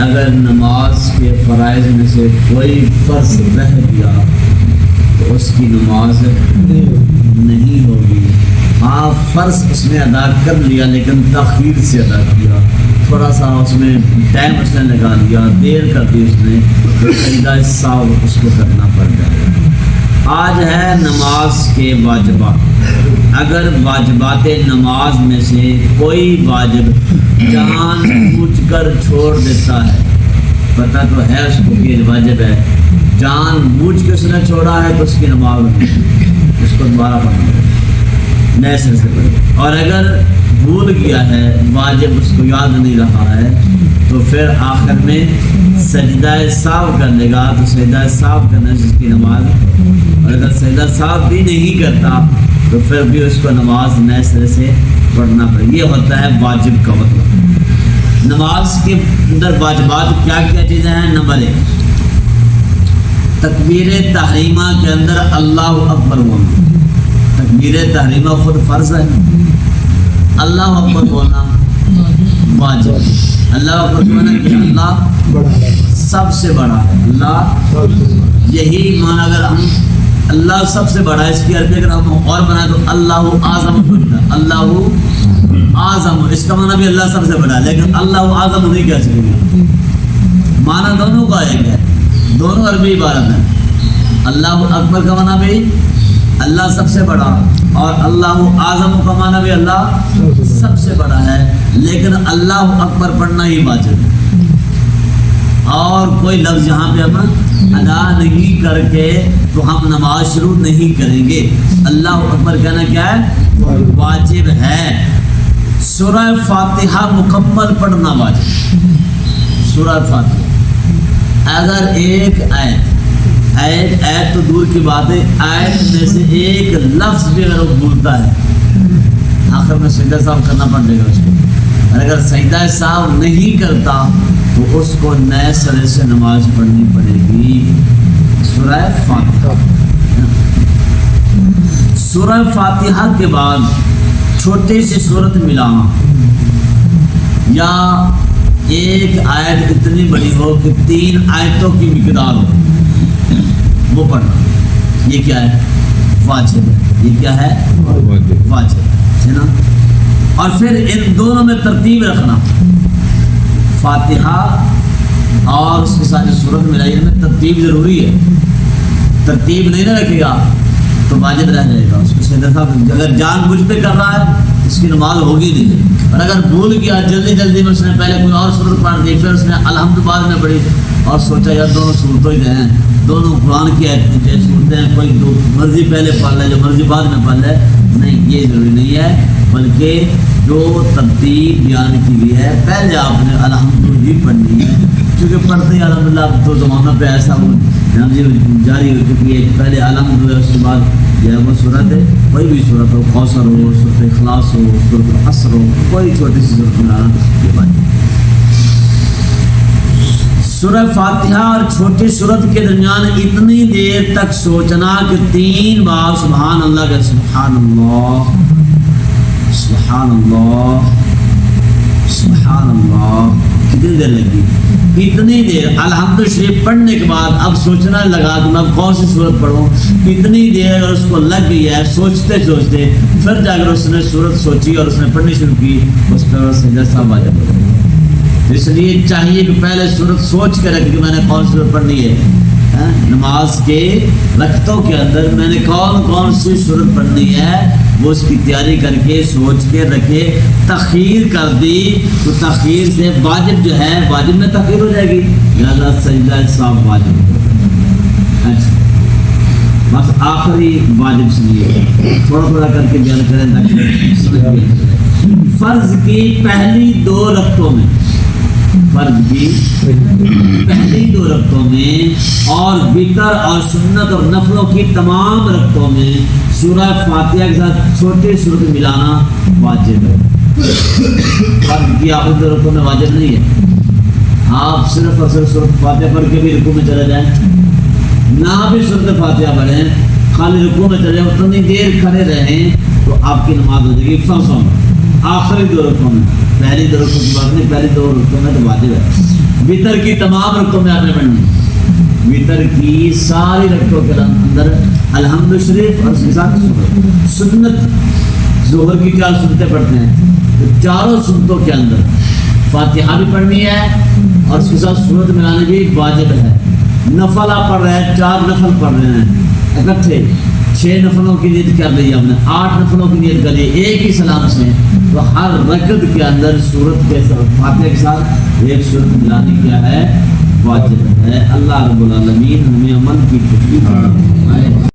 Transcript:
اگر نماز کے فرائض میں سے کوئی فرض رہ گیا تو اس کی نماز نہیں ہوگی. ہاں فرض اس نے ادا کر لیا لیکن تاخیر سے ادا کیا, تھوڑا سا اس میں ٹائم اس نے لگا لیا, دیر کر دی اس نے, تو سجدہ سہو اس کو کرنا پڑ جائے گا. آج ہے نماز کے واجبات. اگر واجبات نماز میں سے کوئی واجب جان بوجھ کر چھوڑ دیتا ہے, پتہ تو ہے اس کو کہ واجب ہے, جان بوجھ کے اس نے چھوڑا ہے تو اس کی نماز اس کو دوبارہ پڑھنا ہے, نئے سر سے پڑھے. اور اگر بھول گیا ہے, واجب اس کو یاد نہیں رہا ہے, تو پھر آخر میں سجدہ سہو کر لے گا. تو سجدہ سہو کرنے سے اس کی نماز, اور اگر سجدہ سہو بھی نہیں کرتا تو پھر بھی اس کو نماز نئے سرے سے پڑھنا پڑے. یہ ہوتا ہے واجب کا مطلب. نماز کے اندر واجبات کیا کیا چیزیں ہیں؟ نمبر 1 تکبیر تحریمہ کے اندر اللہ اکبر بولنا. تکبیر تحریمہ خود فرض ہے, اللہ اکبر بولنا واجب. اللہ اکبر بولنا کہ اللہ سب سے بڑا ہے. اللہ یہی معنی اگر ہم اللہ سب سے بڑا ہے, اس کی عربی اگر ہم اور بنائیں تو اللہ اعظم ہوتا ہے. اللہ اعظم, اس کا معنی بھی اللہ سب سے بڑا ہے, لیکن اللہ اعظم نہیں کہہ سکیں گے. معنی دونوں کا ایک ہے, دونوں عربی عبارت ہیں. اللہ اکبر کا معنی بھی اللہ سب سے بڑا, اور اللہ اعظم کا معنی بھی اللہ سب سے بڑا ہے, لیکن اللہ اکبر پڑھنا ہی واجب ہے. اور کوئی لفظ یہاں پہ ہم ادا نہیں کر کے تو ہم نماز شروع نہیں کریں گے. اللہ اکبر کہنا کیا ہے؟ واجب ہے. سورہ فاتحہ مکمل پڑھنا واجب. سورہ فاتحہ اگر ایک آیت تو دور کی بات ہے, آیت میں سے ایک لفظ بھی اگر وہ بھولتا ہے, آخر میں سجدہ سہو کرنا پڑے گا اس کو. اور اگر سجدہ سہو نہیں کرتا تو اس کو نئے سرے سے نماز پڑھنی پڑے گی. سورہ فاتحہ. سورہ فاتحہ کے بعد چھوٹی سی سورت ملانا, یا ایک آیت اتنی بڑی ہو کہ 3 آیتوں کی مقدار ہو, وہ پڑھنا. یہ کیا ہے؟ واجب ہے. یہ کیا ہے؟ واجب ہے نا. اور پھر ان دونوں میں ترتیب رکھنا, فاتحہ اور اس کے ساتھ صورت ملائی میں ترتیب ضروری ہے. ترتیب نہیں نہ رکھے گا تو واجب رہ جائے گا. اس کو سیدھا صاحب اگر جان بوجھ پہ کر رہا ہے اس کی نماز ہوگی نہیں. اور اگر بھول گیا جلدی میں اس نے پہلے کوئی اور صورت پڑھ دی, پھر اس نے الحمد بعد میں پڑھی اور سوچا یار دونوں صورتوں ہی ہیں, دونوں قرآن کی صورتیں ہیں, کوئی جو مرضی پہلے پڑھ لے جو مرضی بعد میں پڑھ لے, نہیں یہ ضروری نہیں ہے. بلکہ جو ترتیب بیان کی گئی ہے پہلے آپ نے الحمد ہی پڑھنی ہے, کیونکہ پڑھتے ہی الحمد للہ تو زمانہ پہ ایسا وہ جاری ہو چکی ہے. پہلے الحمد للہ, اس کے بعد جو ہے وہ صورت ہے, کوئی بھی صورت ہو, کوثر ہو, صورت اخلاص ہو, صورت عصر ہو, کوئی چھوٹی سی صورت ملانا یہ بات. سورہ فاتحہ اور چھوٹی صورت کے درمیان اتنی دیر تک سوچنا کہ 3 بار سبحان اللہ کا سبحان اللہ سبحان اللہ سبحان اللہ. کتنی دیر لگی؟ اتنی دیر. الحمد شریف پڑھنے کے بعد اب سوچنا لگا کہ میں کون سی صورت پڑھوں. اتنی دیر اگر اس کو لگ گئی ہے سوچتے سوچتے, پھر جا کر اس نے صورت سوچی اور اس نے پڑھنی شروع کی, اس پر سجدہ سہو واجب ہو گیا. اس لیے چاہیے کہ پہلے صورت سوچ کے رکھ کہ میں نے کون صورت پڑھنی ہے. نماز کے رکعتوں کے اندر میں نے کون سی صورت پڑھنی ہے وہ اس کی تیاری کر کے سوچ کے رکھے. تخیر کر دی تو تخیر سے واجب جو ہے واجب میں تخیر ہو جائے گی, لہذا سجدہ سہو واجب ہو جائے. اچھا بس آخری واجب سنیے, تھوڑا کر کے بیان کریں تاکہ فرض کی پہلی 2 رکعتوں میں, فرض کی پہلی 2 رکعتوں میں اور وتر اور سنت اور نفلوں کی تمام رکعتوں میں سورہ فاتحہ کے ساتھ چھوٹی صورت ملانا واجب ہے. فرض کی آخری 2 رکعتوں میں واجب نہیں ہے. آپ صرف اور صرف سورۃ فاتحہ پڑھ کے بھی رکوع میں چلے جائیں, نہ بھی سورۃ فاتحہ پڑھیں, خالی رکوع میں چلے جائیں, اتنی دیر کھڑے رہیں تو آپ کی نماز ہو جائے گی فرضوں میں. آخری 2 رکعتوں میں, پہلی 2 رکعتوں کی بات نہیں, پہلی 2 رکعتوں میں تو واجب ہے. وطر کی تمام رکعتوں میں آپ نے پڑھنی ہے، وطر کی ساری رکعتوں کے اندر الحمد شریف اور اس کے ساتھ سنت ظہر کی 4 سنتیں پڑھتے ہیں، تو چاروں سنتوں کے اندر فاتحہ بھی پڑھنی ہے اور اس کے ساتھ سورت ملانے بھی واجب ہے۔ نفل آپ پڑھ رہے ہیں، 4 نفل پڑھ رہے ہیں اکٹھے، 6 نفلوں کی نیت کر لی آپ نے، 8 نفلوں کی نیت کر لی ایک ہی سلام سے، تو ہر رکعت کے اندر سورت کے فاتحہ کے ساتھ ایک سورت ملانی کیا ہے؟ واجب ہے۔ اللہ رب العالمین ہمیں عمل کی توفیق عطا فرمائے۔